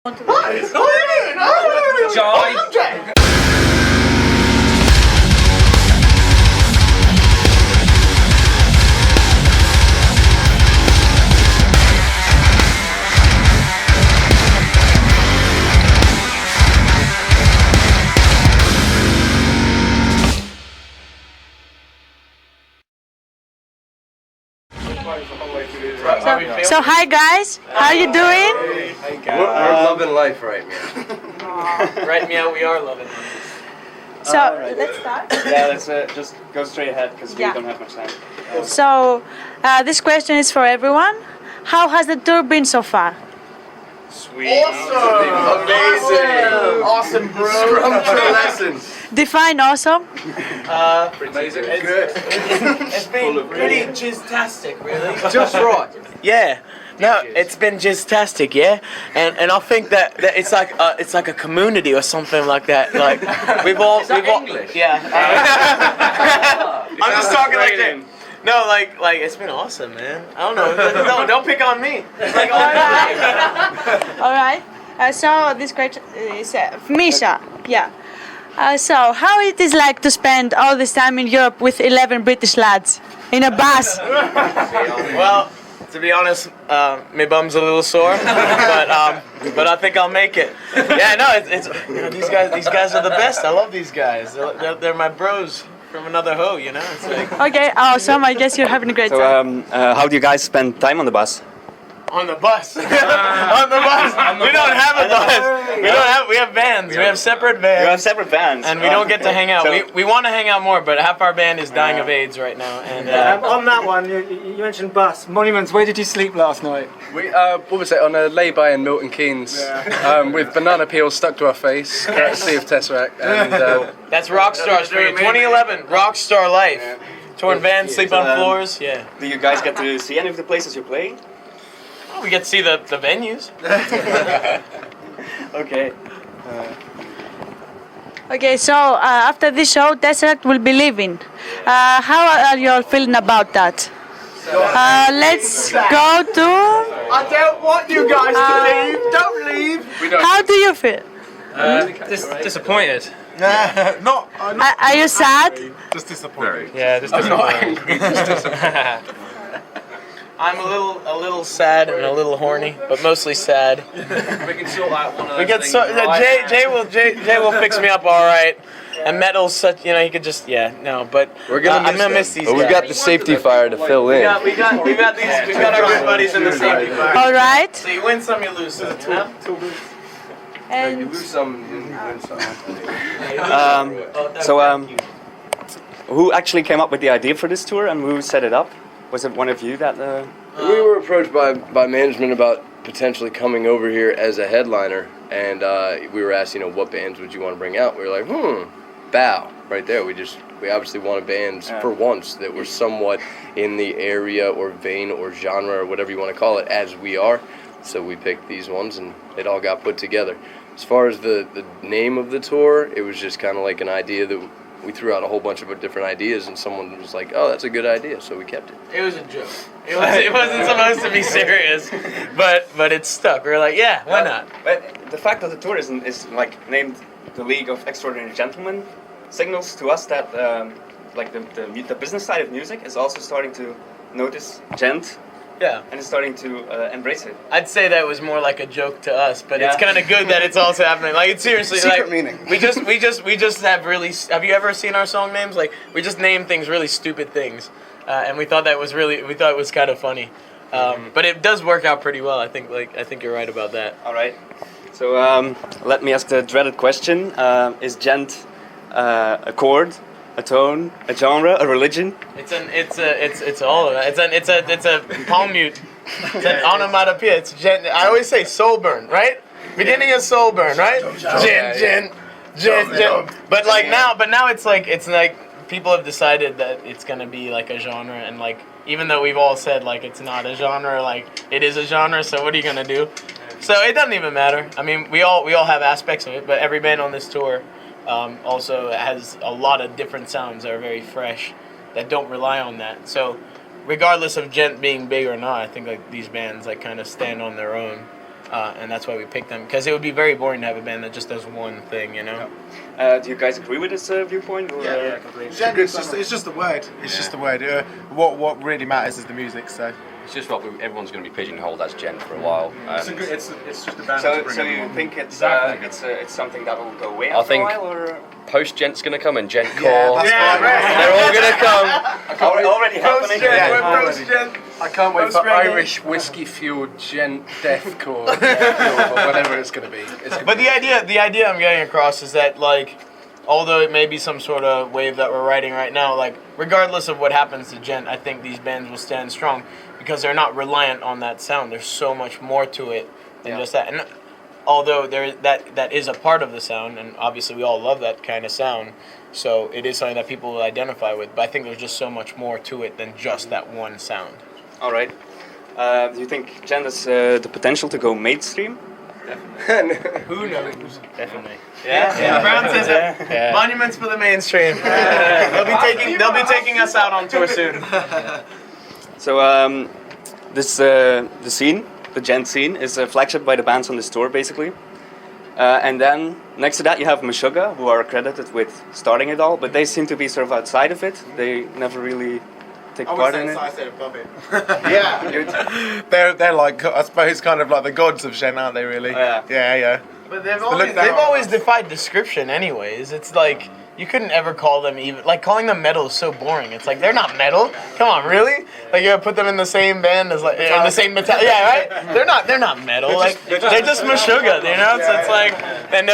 So hi guys, how you doing? We're loving life right now. Right meow, we are loving it. So let's start. Yeah, let's just go straight ahead because we don't have much time. So this question is for everyone. How has the tour been so far? Sweet. Awesome! Amazing! Awesome, bro! Structure lessons. Define awesome. Amazing. It's been pretty jizztastic, really. Just right. Yeah. No, it's been jizztastic, yeah, and I think that it's like a community or something like that. Like we've all English? Yeah. I'm just talking like that. No, like it's been awesome, man. I don't know. No, don't pick on me. Like, All right. So this question is Misha. Yeah. So how it is like to spend all this time in Europe with 11 British lads in a bus? well, to be honest, my bum's a little sore, but I think I'll make it. Yeah, no, it's you know, these guys are the best. I love these guys. They're my bros from another hoe, you know. It's like Okay, awesome. I guess you're having a great time. So, how do you guys spend time on the bus? on the bus. On the bus. We don't have a bus. We have vans. We have separate vans. You have separate vans. And we don't get to hang out. So We want to hang out more, but half our band is dying of AIDS right now. And On that one, you mentioned bus. Monuments, where did you sleep last night? We what was it, on a lay-by in Milton Keynes, with banana peels stuck to our face, courtesy of TesseracT, and that's Rockstars for you. 2011, Rockstar Life. Torn vans, sleep on floors. Yeah. Do you guys get to see any of the places you're playing? Oh, we get to see the venues. Okay. Okay, so after this show, TesseracT will be leaving. How are you all feeling about that? Let's go to... I don't want you guys to leave. Don't leave. How do you feel? disappointed. Are you sad? Just disappointed. Yeah, just disappointed. I'm a little sad and a little horny, but mostly sad. We can sort out one of those We get things, so right? Jay will fix me up all right. And Metal's such, you know, he could just, yeah, no, but We're gonna I'm gonna miss these But guys. we've got the safety fire to fill in. We got our good buddies in the safety fire. All right. So you win some, you lose some. You know? You And lose some, you win some. Who actually came up with the idea for this tour and who set it up? Was it one of you that? We were approached by management about potentially coming over here as a headliner, and we were asked, you know, what bands would you want to bring out? We were like, Bow, right there. We obviously wanted bands for once that were somewhat in the area or vein or genre or whatever you want to call it as we are. So we picked these ones, and it all got put together. As far as the name of the tour, it was just kind of like an idea that we threw out a whole bunch of different ideas, and someone was like, "Oh, that's a good idea," so we kept it. It was a joke. It wasn't supposed to be serious, but it stuck. We were like, yeah, why not? But the fact that the tour is like named the League of Extraordinary Gentlemen signals to us that like the business side of music is also starting to notice gent. Yeah. And is starting to embrace it. I'd say that was more like a joke to us, but it's kind of good that it's also happening. Like, it's seriously Secret like meaning. we just have really. Have you ever seen our song names? Like, we just name things really stupid things, and we thought it was kind of funny. But it does work out pretty well. I think you're right about that. All right. So let me ask the dreaded question: is gent a chord, a tone, a genre, a religion? It's all of that. It's a palm mute. It's an onomatopoeia. I always say soul burn, right? Beginning of soul burn, right? Gent. But now it's like people have decided that it's gonna be like a genre, and like even though we've all said like it's not a genre, like it is a genre. So what are you gonna do? So it doesn't even matter. I mean, we all have aspects of it, but every band on this tour also has a lot of different sounds that are very fresh, that don't rely on that. So regardless of gent being big or not, I think like these bands like kind of stand on their own. and that's why we picked them, because it would be very boring to have a band that just does one thing, you know. Do you guys agree with this viewpoint? Or, Yeah, completely. It's just the word. It's just the word. What really matters is the music. So It's just what everyone's going to be pigeonholed as gent for a while. it's just a band. So you think it's something that will go away I after think- a while, or Post-gent's going to come and gent Yeah, core. that's right. They're all going to come. already happening? I can't wait for Post-reggae. Irish whiskey-fueled gent deathcore, or whatever it's going to be. But the idea I'm getting across is that, like, although it may be some sort of wave that we're riding right now, like, regardless of what happens to gent, I think these bands will stand strong because they're not reliant on that sound. There's so much more to it than just that. And although that is a part of the sound, and obviously we all love that kind of sound, so it is something that people will identify with. But I think there's just so much more to it than just that one sound. All right. Do you think gent has the potential to go mainstream? Who knows? Definitely. Yeah. Brown says that. Monuments for the mainstream. They'll be taking us out on tour soon. So the gent scene, is flagship by the bands on this tour, basically. And then next to that, you have Meshuggah, who are credited with starting it all, but they seem to be sort of outside of it. They never really take part in it. I said above it. Yeah, they're like, I suppose, kind of like the gods of Shen, aren't they? Really? Yeah. But they've look down on always us. defied description anyways. It's like, you couldn't ever call them even, like, calling them metal is so boring. It's like, they're not metal. Come on, really? Like, you gotta put them in the same band as, like, in the same metal. Yeah, right? They're not metal. They're just Meshuggah, you know? So it's like, and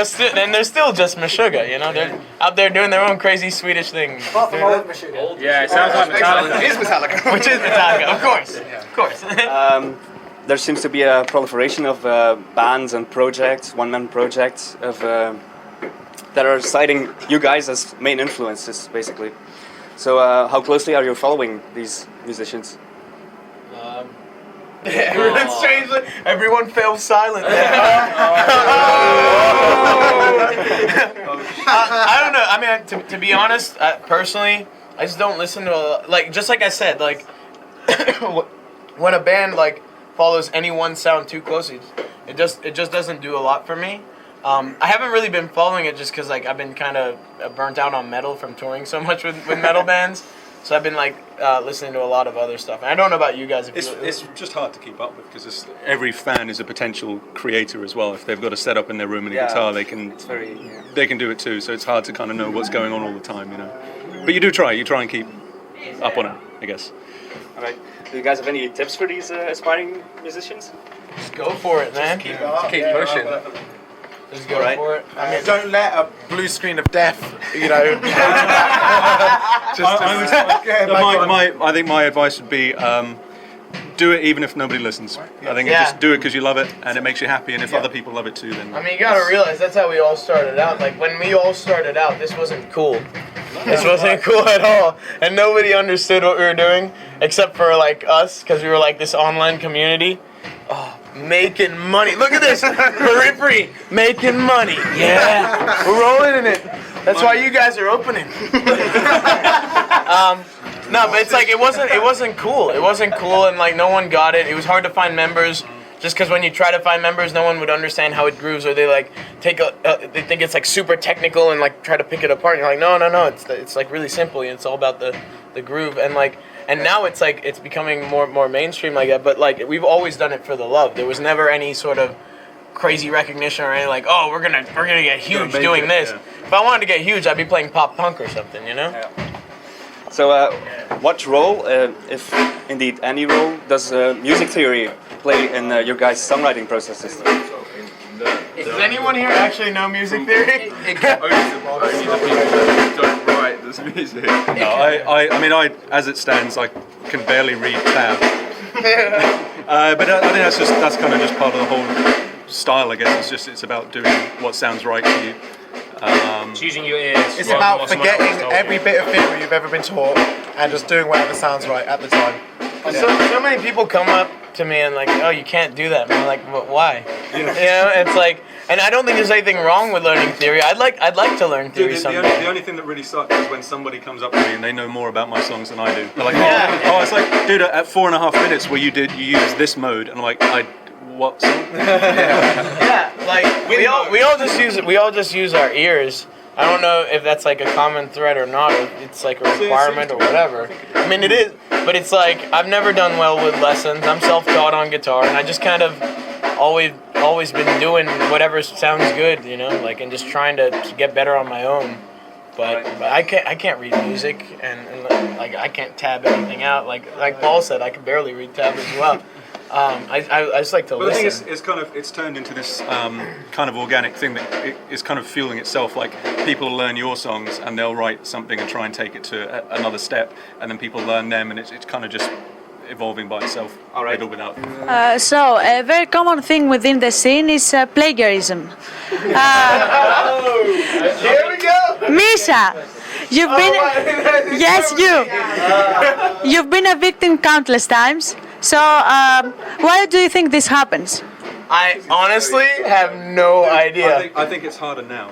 they're still just Meshuggah, you know? They're out there doing their own crazy Swedish thing. Yeah, it sounds like Metallica. It is Metallica. Which is Metallica, of course. There seems to be a proliferation of bands and projects, one-man projects that are citing you guys as main influences, basically. So how closely are you following these musicians? Everyone fell silent. I don't know. I mean, to be honest, personally, I just don't listen to just like I said, like when a band like follows any one sound too closely, it just doesn't do a lot for me. I haven't really been following it just because like I've been kind of burnt out on metal from touring so much with metal bands. So I've been like listening to a lot of other stuff. And I don't know about you guys. It's just hard to keep up with because every fan is a potential creator as well. If they've got a setup in their room and a guitar, they can do it too. So it's hard to kind of know what's going on all the time, you know. But you try and keep up on it, I guess. All right. Do you guys have any tips for these aspiring musicians? Just go for it, man. Keep pushing. Just go for it. I mean, Don't let a blue screen of death, you know. I think my advice would be do it even if nobody listens. I think just do it because you love it and it makes you happy, and if other people love it too, then. I mean, you gotta realize that's how we all started out. Like when we all started out, this wasn't cool. This wasn't cool at all, and nobody understood what we were doing except for like us, because we were like this online community. Oh, making money. Look at this. Periphery. Making money. Yeah. We're rolling in it. That's why you guys are opening. No, but it's like it wasn't cool. It wasn't cool, and like no one got it. It was hard to find members. Just because when you try to find members, no one would understand how it grooves, or they like they think it's like super technical and like try to pick it apart. And you're like, no, it's like really simple. And it's all about the groove, and like. And now it's like it's becoming more mainstream like that. But like we've always done it for the love. There was never any sort of crazy recognition or anything like, oh, we're gonna get huge doing this. Yeah. If I wanted to get huge, I'd be playing pop punk or something, you know. Yeah. So what role, if indeed any role, does music theory play in your guys' songwriting processes? Does anyone here actually know music theory? Don't write this music. No, I mean, as it stands, I can barely read tab. But I think that's kind of just part of the whole style, I guess. It's about doing what sounds right to you. Choosing your ears. It's about forgetting every bit of theory you've ever been taught and just doing whatever sounds right at the time. So many people come up to me and like, oh, you can't do that. And I'm like, but why? You know, it's like, and I don't think there's anything wrong with learning theory. I'd like to learn theory someday. The only thing that really sucks is when somebody comes up to me and they know more about my songs than I do. They're like, oh, it's like, dude, at 4.5 minutes where you used this mode, and I'm like, what song? Yeah, like we all just use our ears. I don't know if that's like a common thread or not, or it's like a requirement or whatever. I mean, it is, but it's like I've never done well with lessons. I'm self-taught on guitar, and I just kind of always been doing whatever sounds good, you know, like, and just trying to get better on my own. But I can't read music, and like I can't tab anything out. Like Paul said, I can barely read tabs as well. I just like to listen. The thing is, it's turned into this kind of organic thing that is kind of fueling itself. Like people learn your songs and they'll write something and try and take it to another step, and then people learn them, and it's kind of just evolving by itself, with or without. So a very common thing within the scene is plagiarism. Here we go. Misha, you've been you've been a victim countless times. So why do you think this happens? I honestly have no idea. I think it's harder now.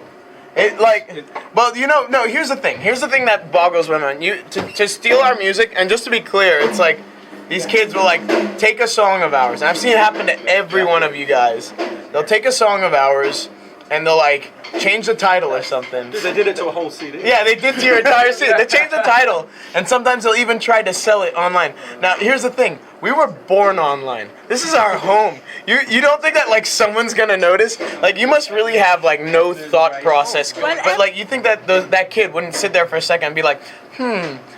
No. Here's the thing. Here's the thing that boggles my mind. To steal our music, and just to be clear, it's like these kids will like take a song of ours, and I've seen it happen to every one of you guys. They'll take a song of ours, and they'll like change the title or something. They did it to a whole CD. Yeah, they did to your entire CD. They changed the title, and sometimes they'll even try to sell it online. Now, here's the thing. We were born online. This is our home. You don't think that like someone's gonna notice? Like you must really have like no thought process. But like you think that that kid wouldn't sit there for a second and be like,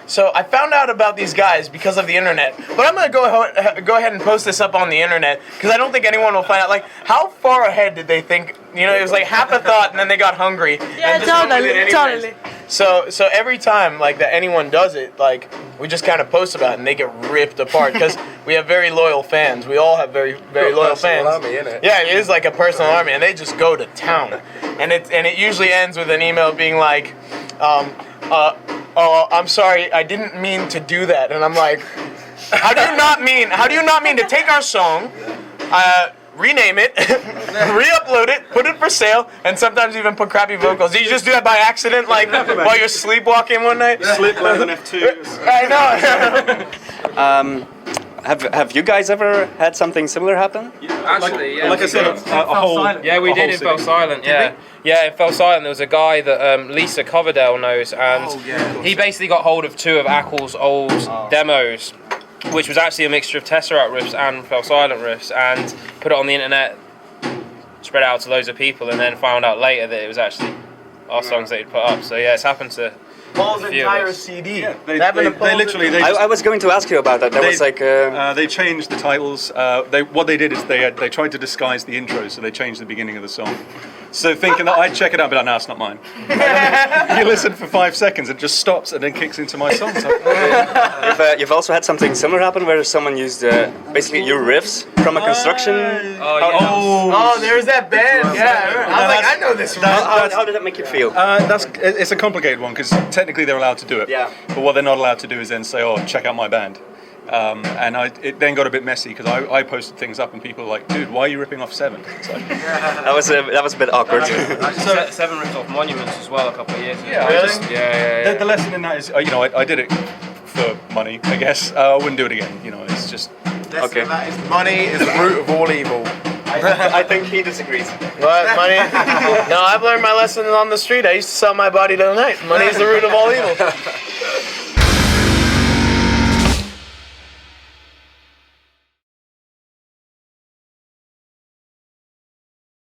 so I found out about these guys because of the internet, but I'm gonna go ahead and post this up on the internet because I don't think anyone will find out. Like, how far ahead did they think? You know, it was like half a thought, and then they got hungry. Yeah, totally. So every time like that anyone does it, like we just kind of post about it, and they get ripped apart because we have very loyal fans. We all have very loyal fans. Army, innit? Yeah, it is like a personal army, and they just go to town, and it usually ends with an email being like, oh, I'm sorry, I didn't mean to do that. And I'm like, how do you not mean to take our song, rename it, re-upload it, put it for sale, and sometimes even put crappy vocals? Did you just do that by accident, like while you're sleepwalking one night? Slip like an F2. I know. Have you guys ever had something similar happen? Actually, yeah. Like I said, a whole. Yeah, we did. It fell silent. Yeah. Yeah, it fell silent. There was a guy that Lisa Coverdale knows, and he basically got hold of two of Ackle's old demos, which was actually a mixture of TesseracT riffs and fell silent riffs, and put it on the internet, spread it out to loads of people, and then found out later that it was actually our songs that he'd put up. So yeah, it's happened to Paul's entire CD. Yeah, they literally. I was going to ask you about that. They changed the titles. What they did is they tried to disguise the intro, so they changed the beginning of the song. So thinking that I'd check it out, but no, it's not mine. You listen for 5 seconds, it just stops and then kicks into my song. So. You've also had something similar happen where someone used basically your riffs from a construction. Oh, there's that band. Yeah, I was like, I know this. How did that make you feel? It's a complicated one because technically they're allowed to do it. Yeah. But what they're not allowed to do is then say, "Oh, check out my band." And it then got a bit messy because I posted things up and people were like, "Dude, why are you ripping off Seven?" It's like, that was a bit awkward. Seven ripped off Monuments as well a couple of years ago. Yeah, Yeah. The lesson in that is, I did it for money, I guess. I wouldn't do it again. It's just okay. That is, money is the root of all evil. I think he disagrees. What, money? No, I've learned my lesson on the street. I used to sell my body to the night. Money is the root of all evil.